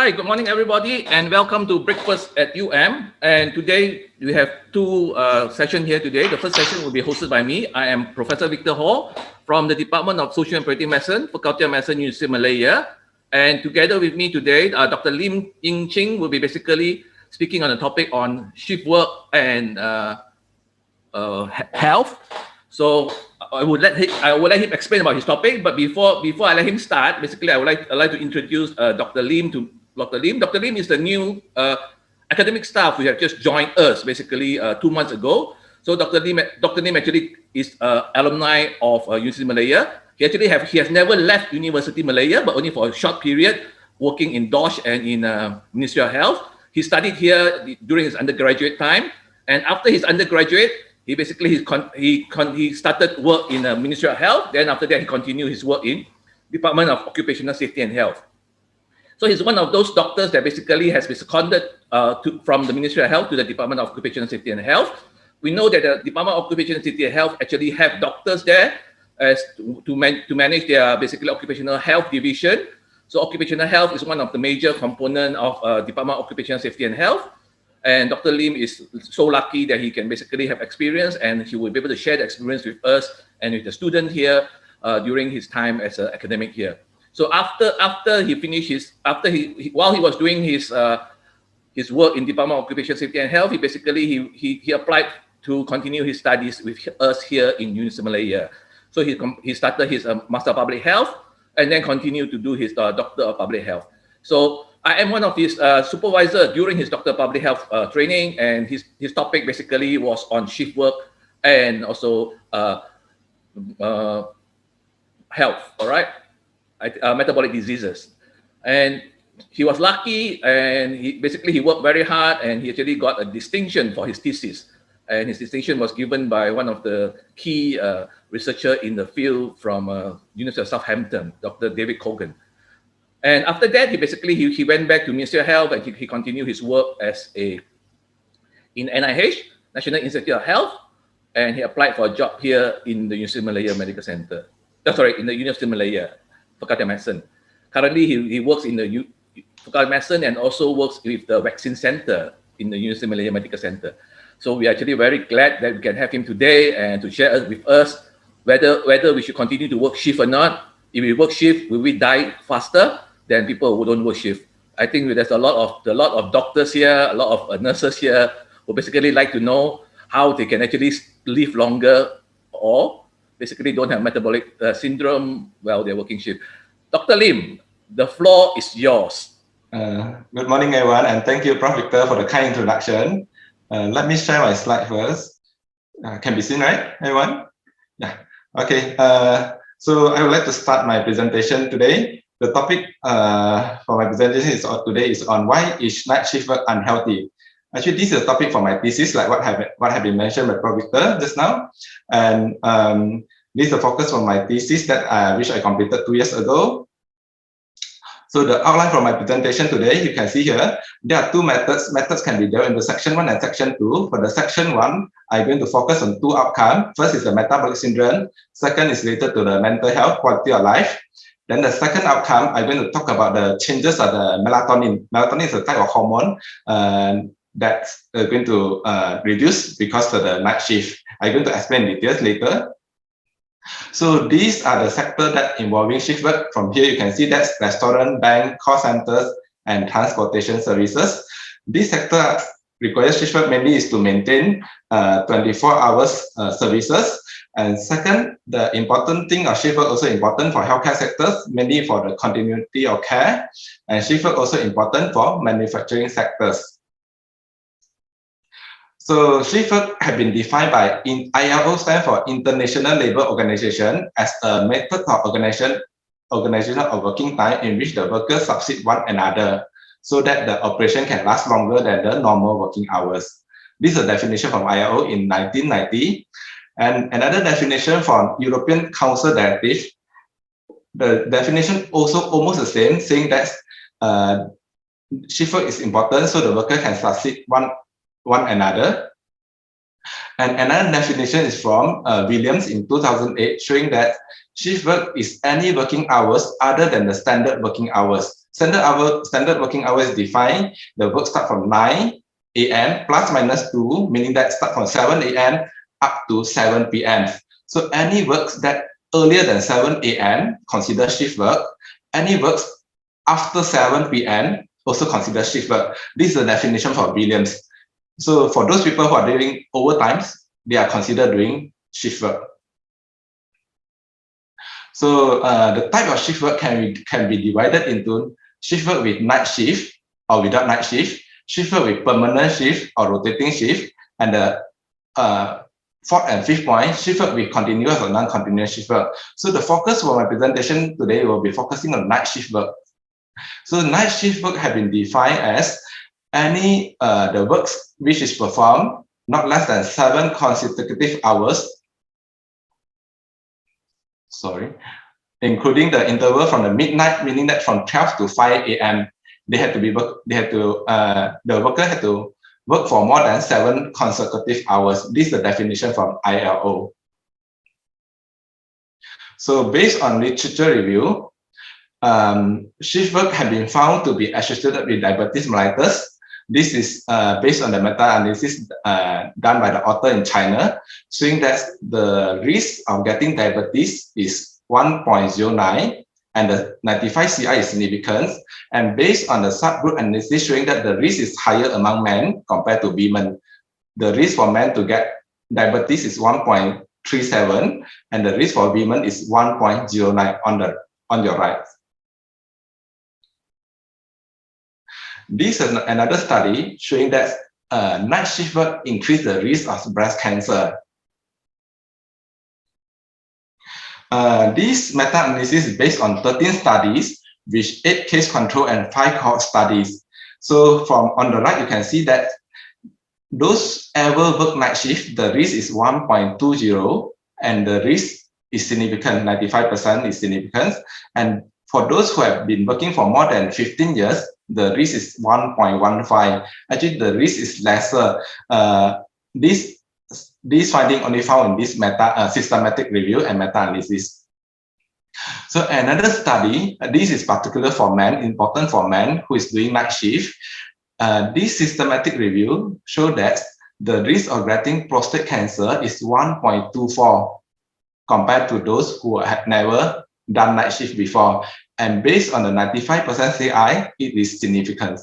Hi, good morning, everybody, and welcome to Breakfast at UM. And today we have two sessions here today. The first session will be hosted by me. I am Professor Victor Ho from the Department of Social and Preventive Medicine, Faculty of Medicine, University of Malaya. And together with me today, Dr. Lim Yin Cheng will be basically speaking on the topic on shift work and health. So I would let him explain about his topic. But before I let him start, basically I would like to introduce Dr. Lim to Dr. Lim. Dr. Lim is the new academic staff who have just joined us basically 2 months ago. So Dr. Lim actually is alumni of University of Malaya. He has never left University of Malaya, but only for a short period, working in DOSH and in Ministry of Health. He studied here during his undergraduate time, and after his undergraduate, he basically he started work in the Ministry of Health. Then after that, he continued his work in Department of Occupational Safety and Health. So he's one of those doctors that basically has been seconded from the Ministry of Health to the Department of Occupational Safety and Health. We know that the Department of Occupational Safety and Health actually have doctors there as to manage their basically occupational health division. So occupational health is one of the major components of Department of Occupational Safety and Health. And Dr. Lim is so lucky that he can basically have experience, and he will be able to share the experience with us and with the student here during his time as an academic here. So after he finished while he was doing his work in Department of Occupational Safety and Health, he applied to continue his studies with us here in University of Malaya. So he started his Master of Public Health and then continued to do his Doctor of Public Health. So I am one of his supervisors during his Doctor of Public Health training, and his topic basically was on shift work and also health, all right? Metabolic diseases. And he was lucky, and he worked very hard, and he actually got a distinction for his thesis. And his distinction was given by one of the key researchers in the field from University of Southampton, Dr. David Cogan. And after that, he went back to Ministry of Health, and he continued his work in NIH, National Institute of Health, and he applied for a job here in the University of Malaya Medical Center. In the University of Malaya, Faculty of Medicine. Currently, he works in the Faculty of Medicine and also works with the Vaccine Center in the University of Malaya Medical Center. So we are actually very glad that we can have him today and to share with us whether we should continue to work shift or not. If we work shift, will we die faster than people who don't work shift? I think there's a lot of doctors here, a lot of nurses here who basically like to know how they can actually live longer or basically don't have metabolic syndrome while they're working shift. Dr. Lim, the floor is yours. Good morning, everyone, and thank you, Prof. Victor, for the kind introduction. Let me share my slide first. Can be seen, right, everyone? Yeah. Okay. So I would like to start my presentation today. The topic for my presentation today is on why is night shift work unhealthy. Actually, this is a topic for my thesis, like what have been mentioned by Prof. Victor just now, and this is the focus for my thesis that which I completed 2 years ago. So the outline for my presentation today, you can see here, there are two methods. Methods can be divided into section 1 and section 2. For the section 1, I'm going to focus on 2 outcomes. First is the metabolic syndrome. Second is related to the mental health, quality of life. Then the second outcome, I'm going to talk about the changes of the melatonin. Melatonin is a type of hormone that's going to reduce because of the night shift. I'm going to explain details later. So these are the sectors that involving shift work. From here, you can see that's restaurant, bank, call centers, and transportation services. This sector requires shift work mainly is to maintain 24 hours services. And second, the important thing of shift work also important for healthcare sectors, mainly for the continuity of care. And shift work also important for manufacturing sectors. So shift work have been defined by ILO, stand for International Labour Organization, as a method of organization of working time in which the workers succeed one another so that the operation can last longer than the normal working hours. This is a definition from ILO in 1990. And another definition from European Council Directive, the definition also almost the same, saying that shift work is important so the worker can succeed one another. And another definition is from Williams in 2008, showing that shift work is any working hours other than the standard working hours. Standard working hours is defined. The work start from 9 a.m. plus minus 2, meaning that start from 7 a.m. up to 7 p.m. So any works that earlier than 7 a.m. consider shift work. Any works after 7 p.m. also consider shift work. This is the definition for Williams. So for those people who are doing overtimes, they are considered doing shift work. So the type of shift work can be divided into shift work with night shift or without night shift work with permanent shift or rotating shift, and the fourth and fifth point, shift work with continuous or non-continuous shift work. So the focus for my presentation today will be focusing on night shift work. So night shift work have been defined as any the works which is performed not less than 7 consecutive hours, including the interval from the midnight, meaning that from 12 to 5 a.m. the worker had to work for more than 7 consecutive hours. This is the definition from ILO. So based on literature review, shift work have been found to be associated with diabetes mellitus. This is based on the meta-analysis done by the author in China, showing that the risk of getting diabetes is 1.09 and the 95 CI is significant. And based on the subgroup analysis showing that the risk is higher among men compared to women. The risk for men to get diabetes is 1.37 and the risk for women is 1.09 on your right. This is another study showing that night shift work increase the risk of breast cancer. This meta-analysis is based on 13 studies with 8 case control and 5 cohort studies. So on the right, you can see that those ever work night shift, the risk is 1.20 and the risk is significant, 95% is significant. And for those who have been working for more than 15 years, the risk is 1.15. Actually, the risk is lesser. This finding only found in this systematic review and meta-analysis. So another study, this is particular for men, important for men who is doing night shift. This systematic review showed that the risk of getting prostate cancer is 1.24 compared to those who had never done night shift before. And based on the 95% CI, it is significant.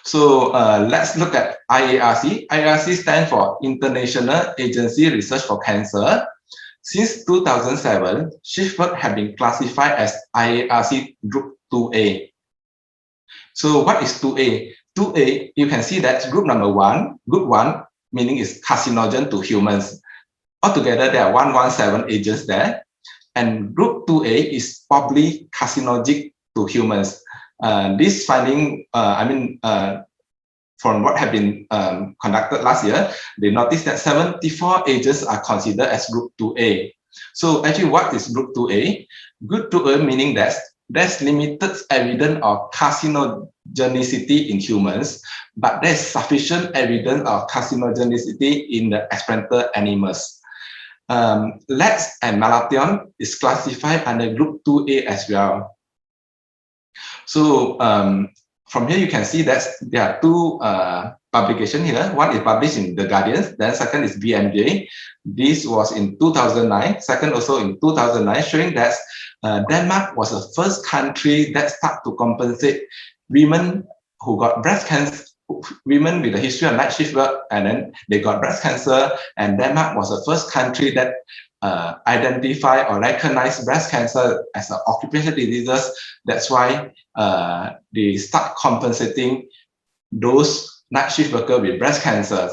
So let's look at IARC. IARC stands for International Agency Research for Cancer. Since 2007, shift work have been classified as IARC Group 2A. So what is 2A? 2A, you can see that group number 1, group 1, meaning is carcinogen to humans. Altogether, there are 117 agents there. And group 2A is probably carcinogenic to humans. This finding, from what have been conducted last year, they noticed that 74 agents are considered as group 2A. So actually, what is group 2A? Group 2A meaning that there's limited evidence of carcinogenicity in humans, but there's sufficient evidence of carcinogenicity in the experimental animals. Lead and Melatonin is classified under group 2A as well. So from here you can see that there are 2 publications here. One is published in The Guardian, then second is BMJ. This was in 2009, second also in 2009, showing that Denmark was the first country that started to compensate women who got breast cancer, women with a history of night shift work, and then they got breast cancer, and Denmark was the first country that identify or recognize breast cancer as an occupational disease. That's why they start compensating those night shift workers with breast cancers.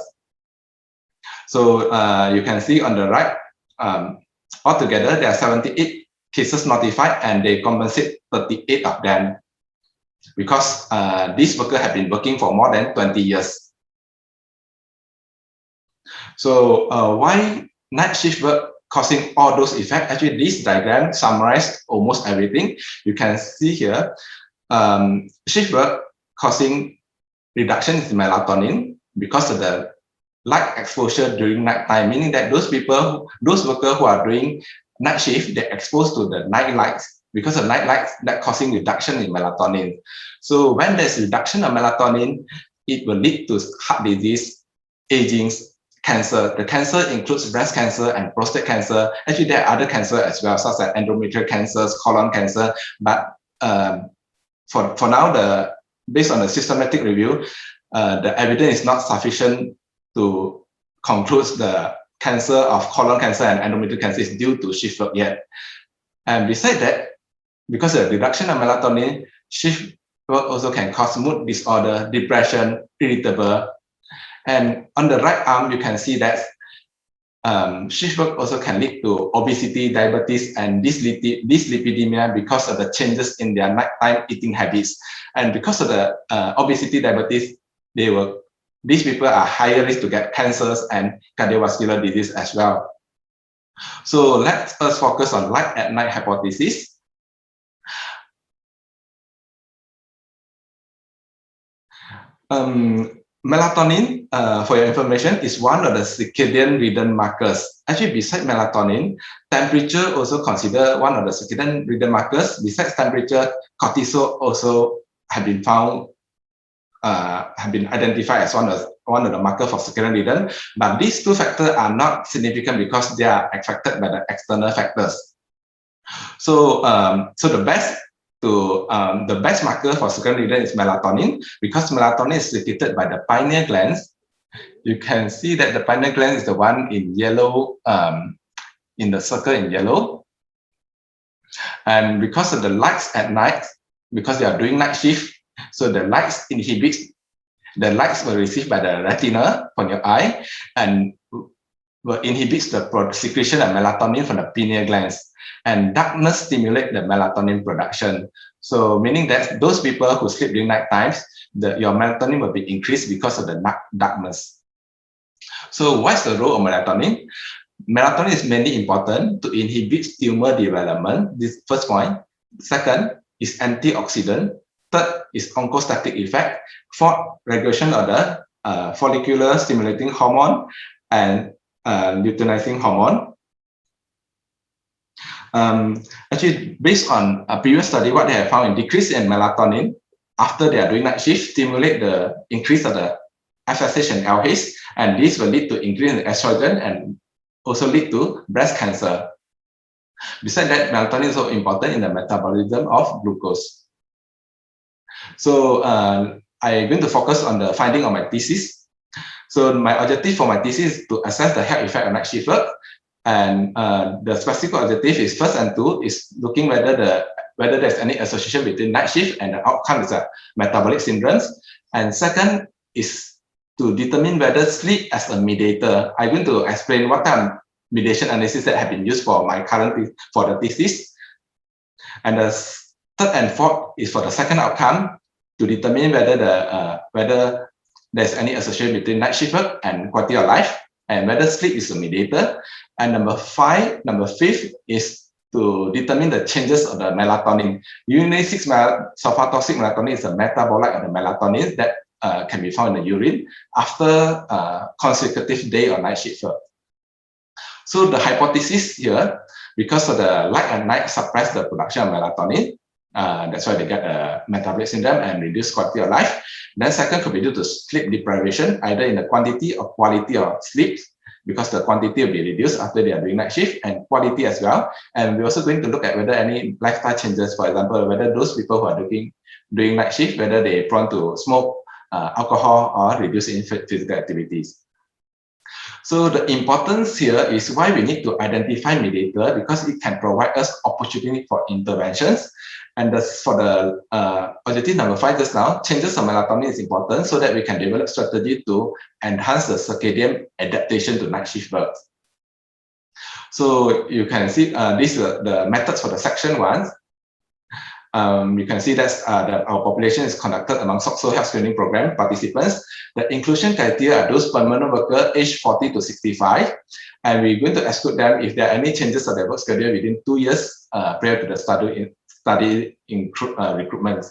So you can see on the right, altogether there are 78 cases notified, and they compensate 38 of them because these workers have been working for more than 20 years. So why night shift work causing all those effects? Actually, this diagram summarized almost everything. You can see here, shift work causing reduction in melatonin because of the light exposure during night time, meaning that those workers who are doing night shift, they're exposed to the night lights. because of night light that causing reduction in melatonin. So when there's reduction of melatonin, it will lead to heart disease, aging, cancer. The cancer includes breast cancer and prostate cancer. Actually, there are other cancer as well, such as endometrial cancers, colon cancer. But for now, based on the systematic review, the evidence is not sufficient to conclude the cancer of colon cancer and endometrial cancer is due to shift work yet. And besides that, because of the reduction of melatonin, shift work also can cause mood disorder, depression, irritable. And on the right arm, you can see that shift work also can lead to obesity, diabetes, and dyslipidemia because of the changes in their nighttime eating habits. And because of the obesity, diabetes, these people are higher risk to get cancers and cardiovascular disease as well. So let us focus on light at night hypothesis. Melatonin, for your information, is one of the circadian rhythm markers. Actually, besides melatonin, temperature also considered one of the circadian rhythm markers. Besides temperature, cortisol also have been found, have been identified as one of the markers for circadian rhythm. But these two factors are not significant because they are affected by the external factors. So, the best marker for circadian rhythm is melatonin, because melatonin is secreted by the pineal glands. You can see that the pineal gland is the one in yellow, in the circle in yellow. And because of the lights at night, because they are doing night shift, so the lights were received by the retina from your eye and will inhibits the secretion of melatonin from the pineal glands. And darkness stimulates the melatonin production. So meaning that those people who sleep during night times, your melatonin will be increased because of the darkness. So what's the role of melatonin? Melatonin is mainly important to inhibit tumor development. This first point. Second is antioxidant. Third is oncostatic effect. Fourth, regulation of the follicular stimulating hormone and luteinizing hormone. Actually, based on a previous study, what they have found in decrease in melatonin after they are doing night shift stimulate the increase of the FSH and LH, and this will lead to increase in estrogen and also lead to breast cancer. Besides that, melatonin is also important in the metabolism of glucose. So I'm going to focus on the finding of my thesis. So my objective for my thesis is to assess the health effect of night shift work. And the specific objective is first and two is looking whether there's any association between night shift and the outcome is a metabolic syndromes. And second is to determine whether sleep as a mediator. I'm going to explain what kind of mediation analysis that have been used for my for the thesis. And the third and fourth is for the second outcome to determine whether there's any association between night shift work and quality of life, and whether sleep is a mediator. And number fifth is to determine the changes of the melatonin. Urinary 6-sulfatoxic melatonin is a metabolite of the melatonin that can be found in the urine after consecutive day or night shift work. So the hypothesis here, because of the light at night suppress the production of melatonin, that's why they get a metabolic syndrome and reduced quality of life. Then second could be due to sleep deprivation, either in the quantity or quality of sleep, because the quantity will be reduced after they are doing night shift, and quality as well. And we're also going to look at whether any lifestyle changes, for example, whether those people who are doing night shift, whether they're prone to smoke, alcohol, or reduce in physical activities. So the importance here is why we need to identify mediator, because it can provide us opportunity for interventions. And for the objective number 5 just now, changes of melatonin is important so that we can develop strategy to enhance the circadian adaptation to night shift work. So you can see these are the methods for the section 1. You can see that our population is conducted among SOCSO health screening program participants. The inclusion criteria are those permanent workers aged 40 to 65, and we're going to exclude them if there are any changes of their work schedule within 2 years prior to the study recruitment.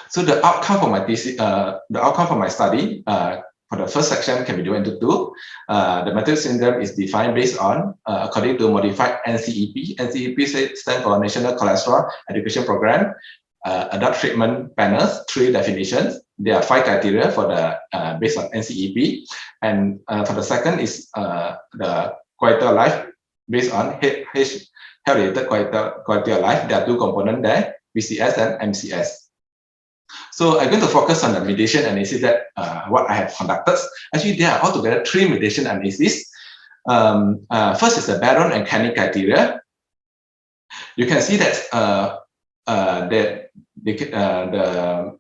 So the outcome for my thesis, the outcome for my study for the first section can be divided into two. The metabolic syndrome is defined based on according to modified NCEP. NCEP stands for National Cholesterol Education Program. Adult treatment panels, 3 definitions. There are 5 criteria for the based on NCEP, and for the second is the quality of life based on health-related quality of life. There are 2 components there, BCS and MCS. So I'm going to focus on the mediation analysis that what I have conducted. Actually, there are altogether 3 mediation analyses. First is the Barron and Kenny criteria. You can see that the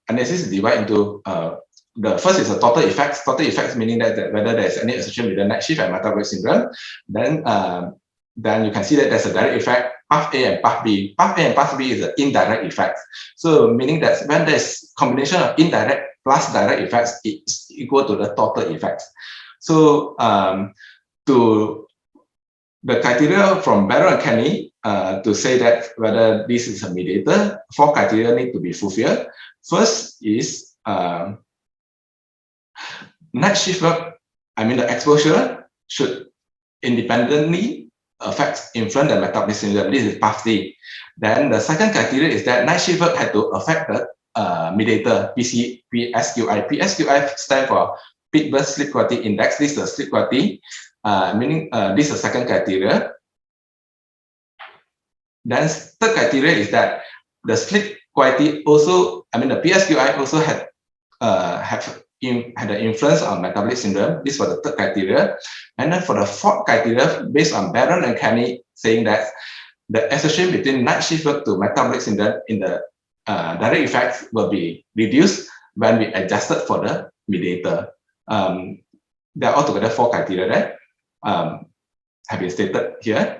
analysis is divided into the first is the total effects. Total effects meaning that whether there's any association with the night shift and metabolic syndrome. Then you can see that there's a direct effect, path A and path B. Path A and path B is an indirect effect. So meaning that when there's combination of indirect plus direct effects, it's equal to the total effects. So to the criteria from Barron and Kenny to say that whether this is a mediator, 4 criteria need to be fulfilled. First is night shift work, the exposure should independently influence the metabolic syndrome. This is path C. Then the second criteria is that night shift work had to affect the mediator, PSQI. PSQI stands for Peak Burst Sleep Quality Index. This is the sleep quality, meaning this is the second criteria. Then third criteria is that the sleep quality also, the PSQI also had an influence on metabolic syndrome. This was the third criteria. And then for the fourth criteria, based on Barron and Kenny saying that the association between night shift work to metabolic syndrome in the direct effects will be reduced when we adjusted for the mediator. There are altogether 4 criteria that have been stated here.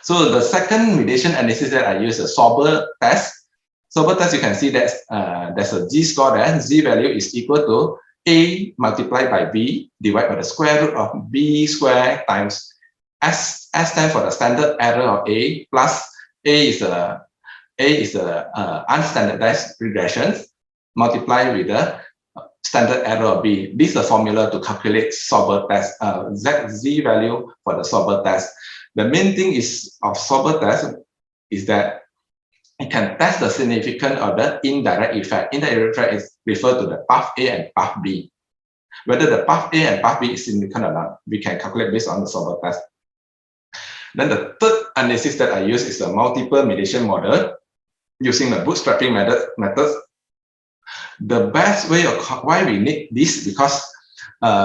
So the second mediation analysis that I use is a sober test. Sober test, you can see that there's a Z score there. Z value is equal to A multiplied by B divided by the square root of B square times S stands for the standard error of A plus A is the unstandardized regressions multiplied with the standard error of B. This is the formula to calculate sober test, Z value for the sober test. The main thing is of sober test is that it can test the significance of the indirect effect. Indirect effect is referred to the path A and path B. Whether the path A and path B is significant or not, we can calculate based on the sober test. Then the third analysis that I use is the multiple mediation model using the bootstrapping methods. The best way of why we need this, because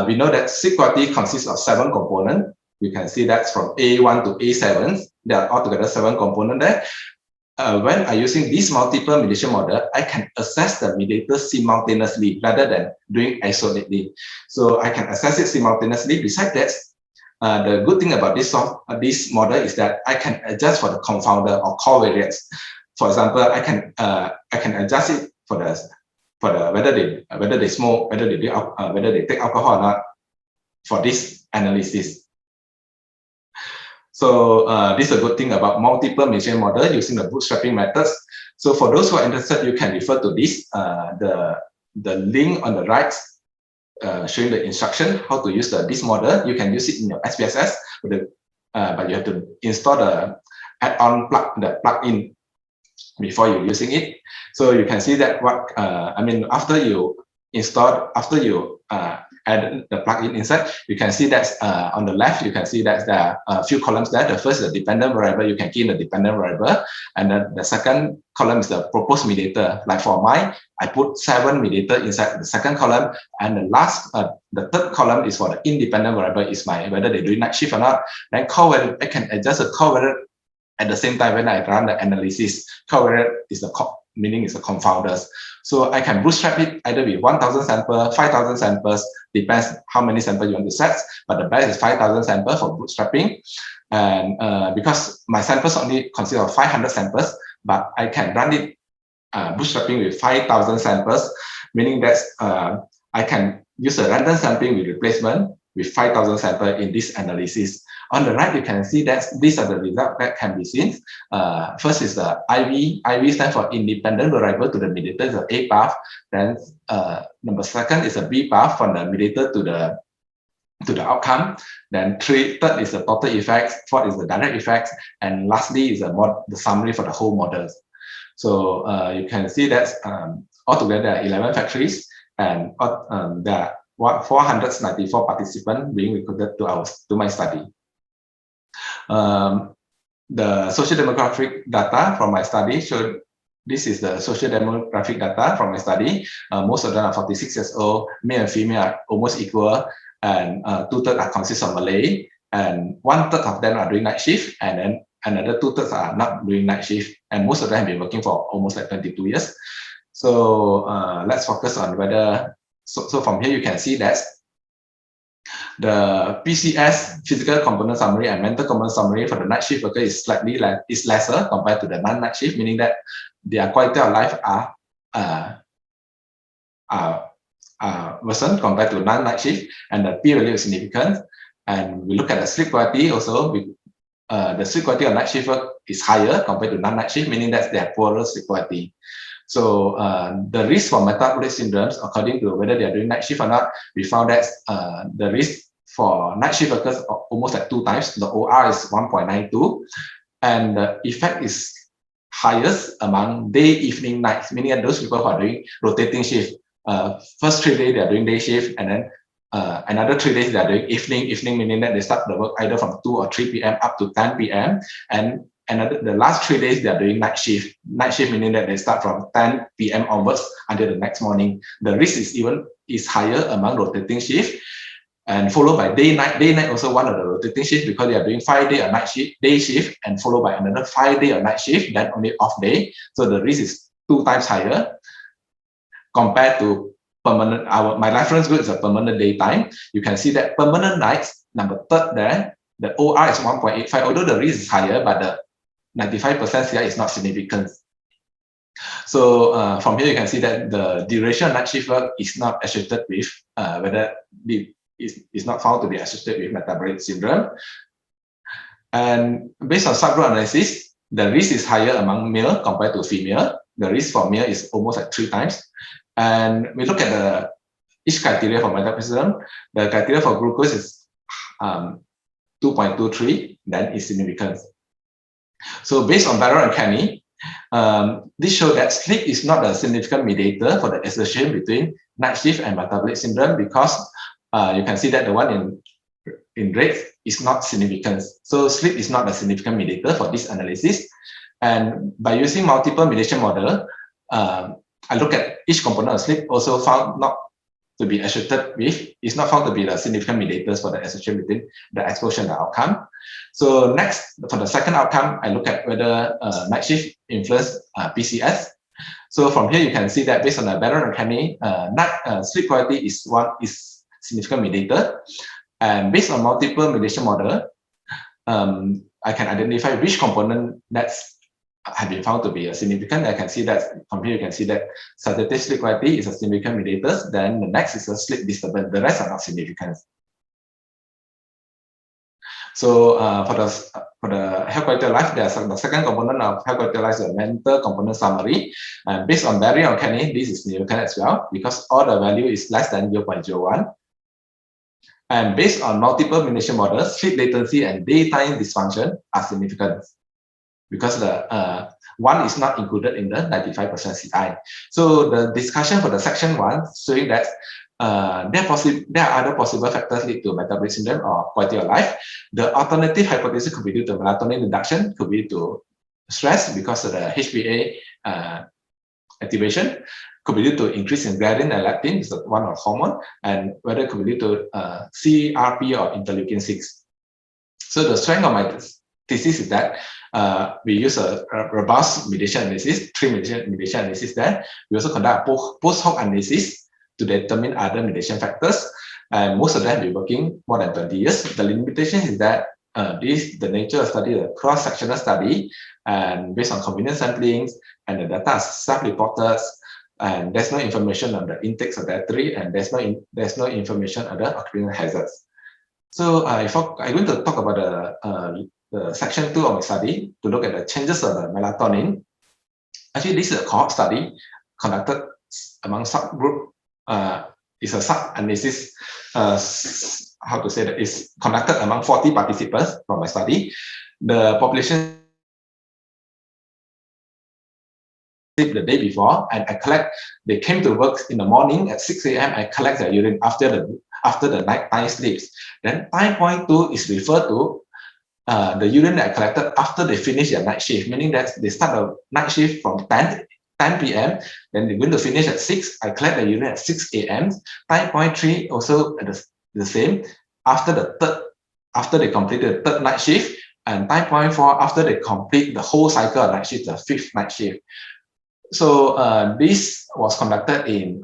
we know that sleep quality consists of 7 components. You can see that's from A1 to A7. There are altogether 7 components there. When I'm using this multiple mediation model, I can assess the mediator simultaneously rather than doing isolatedly. So I can assess it simultaneously. Besides that, the good thing about this model is that I can adjust for the confounder or covariates. For example, I can adjust it for the whether they smoke, whether they take alcohol or not for this analysis. So this is a good thing about multiple mediation model using the bootstrapping methods. So for those who are interested, you can refer to this, the link on the right, showing the instruction how to use this model. You can use it in your SPSS, but you have to install the add-on plug-in before you're using it. So you can see that after you add the plugin inside, you can see that on the left, you can see that there are a few columns there. The first is the dependent variable. You can key in the dependent variable. And then the second column is the proposed mediator. Like for mine, I put 7 mediator inside the second column. And the third column is for the independent variable, is whether they do night shift or not. Then covariate, I can adjust the covariate at the same time when I run the analysis. Covariate is meaning it's the confounders. So I can bootstrap it either with 1,000 samples, 5,000 samples, depends how many samples you want to set, but the best is 5,000 samples for bootstrapping. And because my samples only consist of 500 samples, but I can run it bootstrapping with 5,000 samples, meaning that I can use a random sampling with replacement. with 5,000 samples in this analysis. On the right, you can see that these are the results that can be seen. First is the IV. IV stands for independent variable to the mediator, the A path. Then number second is a B path from the mediator to the outcome. Then third is the total effects. Fourth is the direct effects, and lastly is the summary for the whole models. So you can see that altogether there are 11 factories, and there are 494 participants being recruited to my study. The social demographic data from my study showed this is the social demographic data from my study. Most of them are 46 years old, male and female are almost equal, and 2/3 are consist of Malay, and 1/3 of them are doing night shift, and then another 2/3 are not doing night shift, and most of them have been working for almost like 22 years. So let's focus on whether, so from here you can see that the PCS, physical component summary, and mental component summary for the night shift worker is slightly lesser compared to the non-night shift, meaning that their quality of life are worsened compared to non-night shift, and the p-value is significant. And we look at the sleep quality also. The sleep quality of night shift work is higher compared to non-night shift, meaning that they have poorer sleep quality. So the risk for metabolic syndromes, according to whether they are doing night shift or not, we found that the risk for night shift workers are almost like 2 times. The OR is 1.92, and the effect is highest among day, evening, nights, meaning that those people who are doing rotating shift. First 3 days they are doing day shift, and then another 3 days they are doing evening, meaning that they start the work either from 2 or 3 p.m. up to 10 p.m. and the last 3 days they are doing night shift. Night shift meaning that they start from 10 p.m. onwards until the next morning. The risk is higher among rotating shift, and followed by day night. Day night also one of the rotating shift, because they are doing 5 day or night shift, day shift, and followed by another 5 day or night shift, then only off day. So the risk is 2 times higher compared to permanent. My reference group is a permanent daytime. You can see that permanent nights, number 3rd there, the OR is 1.85, although the risk is higher, but the 95% CI is not significant. So from here you can see that the duration of night shift work is not associated with is not found to be associated with metabolic syndrome. And based on subgroup analysis, the risk is higher among male compared to female. The risk for male is almost like 3 times. And we look at each criteria for metabolic syndrome. The criteria for glucose is 2.23, then is significant. So based on Barrow and Kenny, this shows that sleep is not a significant mediator for the association between night shift and metabolic syndrome, because you can see that the one in red is not significant. So sleep is not a significant mediator for this analysis. And by using multiple mediation model, I look at each component of sleep, also found not to be associated with, is not found to be the significant mediators for the association between the exposure and the outcome. So next, for the second outcome, I look at whether night shift influence PCS. So from here, you can see that based on the Barrow and Kenny, sleep quality is significant mediator. And based on multiple mediation model, I can identify which component that's have been found to be significant. I can see that from here you can see that sedative sleep quality is a significant mediator. Then the next is a sleep disturbance. The rest are not significant. So for the health quality of life, there's the second component of health quality of life is a mental component summary. And based on Barry and Kenny, this is significant as well, because all the value is less than 0.01. And based on multiple mediation models, sleep latency and daytime dysfunction are significant, because the one is not included in the 95% CI. So the discussion for the section 1 showing that there are other possible factors lead to metabolic syndrome or quality of life. The alternative hypothesis could be due to melatonin reduction, could be due to stress because of the HPA activation, could be due to increase in ghrelin and leptin, is one of hormone, and whether it could be due to CRP or interleukin-6. So the strength of my thesis is that we use a robust mediation analysis, 3 mediation analysis there. We also conduct a post-hoc analysis to determine other mediation factors, and most of them have been working more than 20 years. The limitation is that the nature of study is a cross-sectional study, and based on convenience samplings, and the data is self-reported, and there's no information on the intakes of dietary, and there's no information on the occupational hazards. So I'm going to talk about the section 2 of my study to look at the changes of the melatonin. Actually, this is a cohort study conducted among subgroup. It's a sub-analysis. How to say that? It's conducted among 40 participants from my study. The population the day before, and they came to work in the morning at 6 a.m. I collect their urine after the nighttime sleeps. Then time point 2 is referred to the urine that I collected after they finish their night shift, meaning that they start the night shift from 10 p.m. Then they're going to finish at 6. I collect the urine at 6 a.m. Time point 3 also at the same after they complete the third night shift, and time point 4 after they complete the whole cycle of night shift, the 5th night shift. So this was conducted in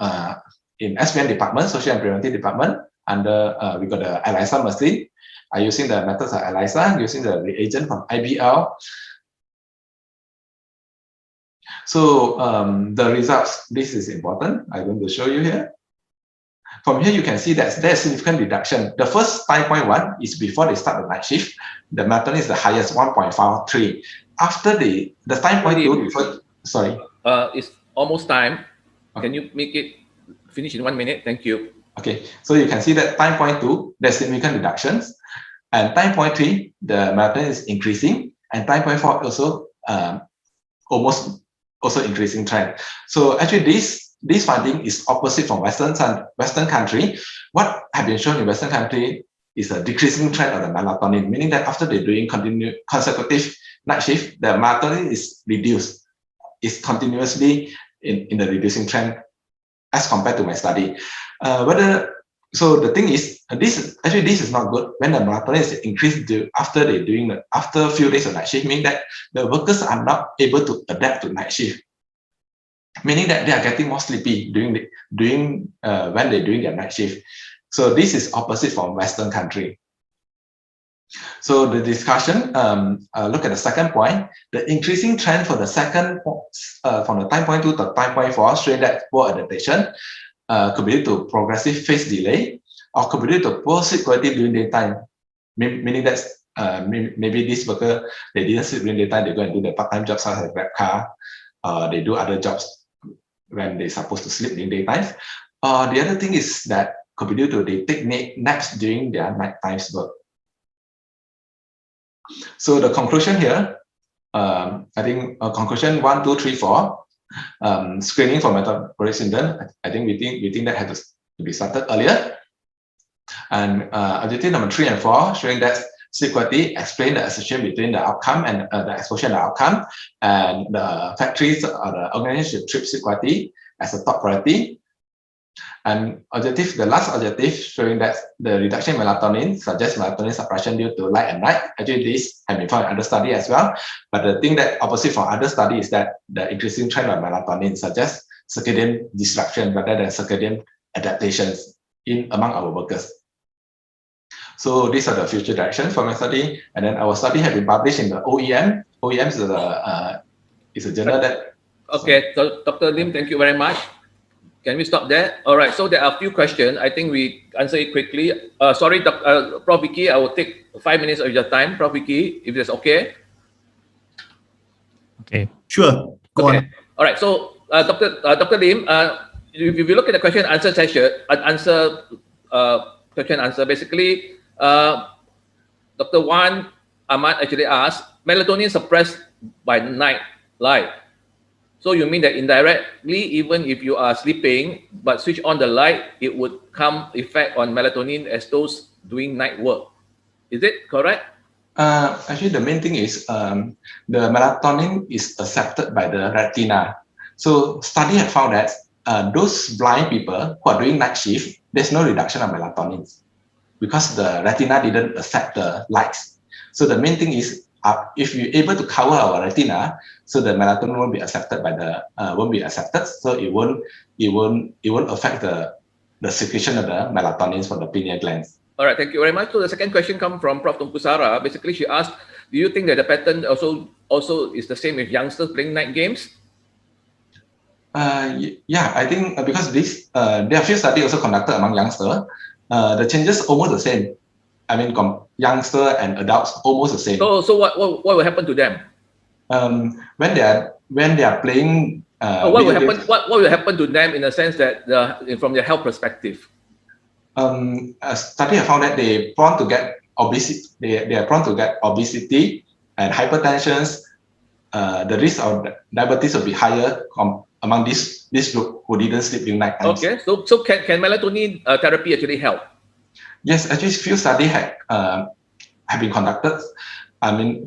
SPM department, Social and Preventive department, under we got the ELISA machine. I'm using the methods of ELISA, using the reagent from IBL. So the results, this is important. I'm going to show you here. From here, you can see that there's significant reduction. The first time point 1 is before they start the night shift. The melatonin is the highest, 1.53. After the time point 2, before, sorry. It's almost time. Okay. Can you make it finish in 1 minute? Thank you. Okay, so you can see that time point 2, there's significant reductions. And time point 3, the melatonin is increasing. And time point 4 also almost also increasing trend. So actually this finding is opposite from Western country. What have been shown in Western country is a decreasing trend of the melatonin, meaning that after they're doing consecutive night shift, the melatonin is reduced. It's continuously in the reducing trend as compared to my study. So the thing is, this is not good when the melatonin is increased after a few days of night shift, meaning that the workers are not able to adapt to night shift, meaning that they are getting more sleepy when they're doing their night shift. So this is opposite from Western country. So the discussion, look at the second point, the increasing trend for the second, from the time point 2 to time point 4, showing that poor adaptation could be due to progressive phase delay, or could be due to poor sleep quality during daytime, meaning that maybe this worker, they didn't sleep during daytime, they go and do the part-time jobs such as grab car, they do other jobs when they're supposed to sleep during daytime. The other thing is that could be due to they take naps during their nighttime work. So the conclusion here, I think conclusion 1, 2, 3, 4, screening for metabolic syndrome. I think we think that had to be started earlier. And objective number 3 and 4, showing that sleep quality explain the association between the outcome and the exposure and the outcome, and the factories or the organization should treat sleep quality as a top priority. And the last objective, showing that the reduction in melatonin suggests melatonin suppression due to light at night. Actually, this has been found in other study as well. But the thing that opposite from other study is that the increasing trend of melatonin suggests circadian disruption rather than circadian adaptations among our workers. So these are the future directions for my study. And then our study has been published in the OEM. OEM is a journal that... Okay, so Dr. Lim, thank you very much. Can we stop there? All right, so there are a few questions. I think we answer it quickly. Sorry, Prof. Vicky, I will take 5 minutes of your time, Prof. Vicky, if that's okay. Okay, sure. Go on. All right, so Dr. Lim, if you look at the question and answer session, question and answer, basically, Dr. Wan Ahmad actually asked, melatonin suppressed by night light. So you mean that indirectly, even if you are sleeping, but switch on the light, it would come effect on melatonin as those doing night work. Is it correct? Actually, the main thing is the melatonin is accepted by the retina. So study have found that those blind people who are doing night shift, there's no reduction of melatonin because the retina didn't accept the lights. So the main thing is if you're able to cover our retina, so the melatonin won't be accepted so it won't affect the secretion of the melatonin from the pineal glands. All right, thank you very much. So the second question comes from Prof. Tungkusara. Basically, she asked, do you think that the pattern also is the same with youngsters playing night games? Yeah, I think because there are few studies also conducted among youngsters. The changes almost the same. youngster and adults almost the same. So what will happen to them? When they are playing. What will happen to them in the sense that from their health perspective? A study have found that they prone to get obesity. They are prone to get obesity and hypertension. The risk of diabetes will be higher among this group who didn't sleep during night times. Okay, so can melatonin therapy actually help? Yes, actually, few studies have been conducted.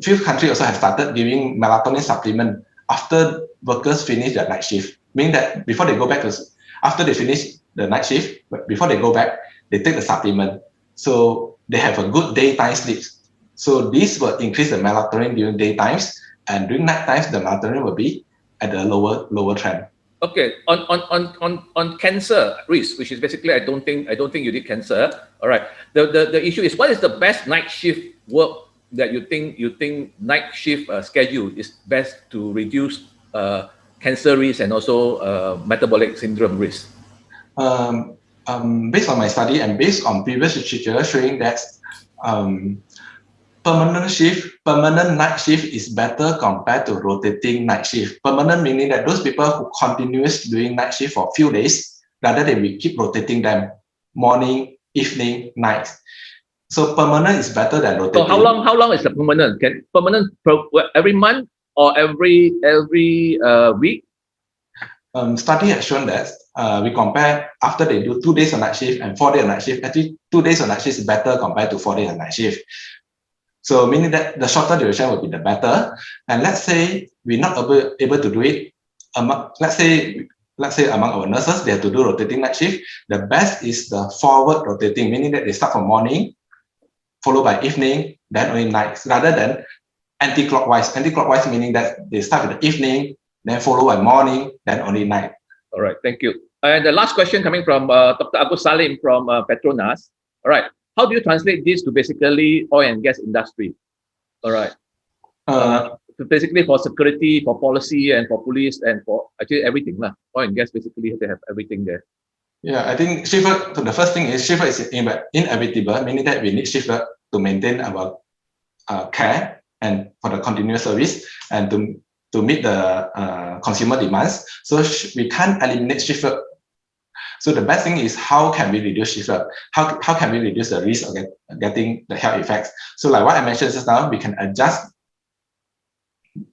Few countries also have started giving melatonin supplement after workers finish their night shift. Meaning that before they go back after they finish the night shift, before they go back, they take the supplement. So they have a good daytime sleep. So this will increase the melatonin during daytimes, and during night times, the melatonin will be at a lower trend. Okay, on cancer risk, which is basically I don't think you did cancer. All right. The issue is, what is the best night shift work that you think night shift schedule is best to reduce cancer risk and also metabolic syndrome risk? Based on my study and based on previous literature showing that permanent night shift is better compared to rotating night shift. Permanent meaning that those people who continuously doing night shift for a few days, rather than we keep rotating them morning, evening, night. So permanent is better than rotating. So how long is the permanent? Can permanent every month or every week? Study has shown that we compare after they do 2 days of night shift and 4 days of night shift. Actually, 2 days of night shift is better compared to 4 days of night shift. So meaning that the shorter duration will be the better. And let's say we're not able to do it. Let's say among our nurses, they have to do rotating night shift. The best is the forward rotating, meaning that they start from morning, followed by evening, then only nights, rather than anti-clockwise. Anti-clockwise meaning that they start with the evening, then followed by morning, then only night. All right, thank you. And the last question coming from Dr. Abu Salim from Petronas. All right, how do you translate this to basically oil and gas industry? All right. Basically for security, for policy, and for police, and for actually everything. Oil and gas basically they have everything there. Yeah, I think shift work, the first thing is shift work is inevitable, meaning that we need shift work to maintain our care and for the continuous service and to meet the consumer demands. So we can't eliminate shift work. So the best thing is, how can we reduce shift work? How can we reduce the risk of getting the health effects? So like what I mentioned just now, we can adjust.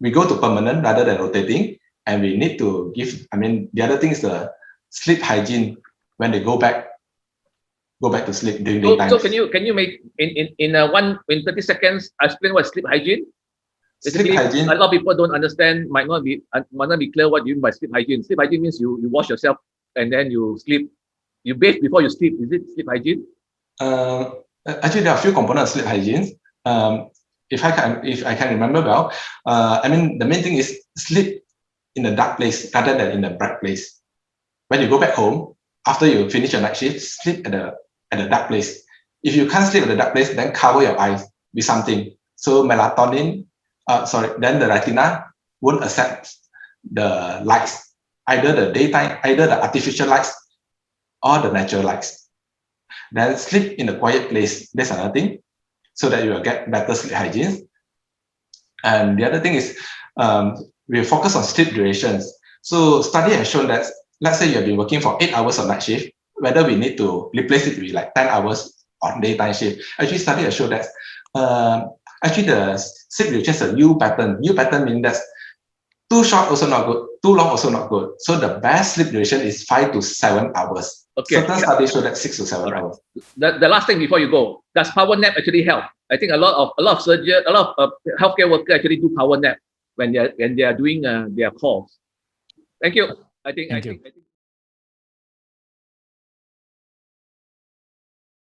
We go to permanent rather than rotating, and we need to give, the other thing is the sleep hygiene when they go back to sleep during daytime. So can you make in 30 seconds explain what sleep hygiene? Sleep hygiene. A lot of people don't understand, might not be clear what you mean by sleep hygiene. Sleep hygiene means you wash yourself and then you sleep. You bathe before you sleep. Is it sleep hygiene? Actually, there are a few components of sleep hygiene. If I can remember well, the main thing is sleep in a dark place rather than in a bright place. When you go back home after you finish your night shift, sleep at a dark place. If you can't sleep at the dark place, then cover your eyes with something. So melatonin. Then the retina won't accept the lights, either the daytime, either the artificial lights or the natural lights. Then sleep in a quiet place. That's another thing, so that you will get better sleep hygiene. And the other thing is we focus on sleep durations. So study has shown that, let's say you have been working for 8 hours of night shift, whether we need to replace it with like 10 hours on daytime shift. Actually, study has shown that actually the sleep duration is a U pattern. U pattern means that too short also not good, too long also not good. So the best sleep duration is 5 to 7 hours. Okay. Certain studies show that 6 to 7 hours. The last thing before you go, does power nap actually help? I think a lot of surgeons, a lot of healthcare workers actually do power nap when they are doing their calls. Thank you. I think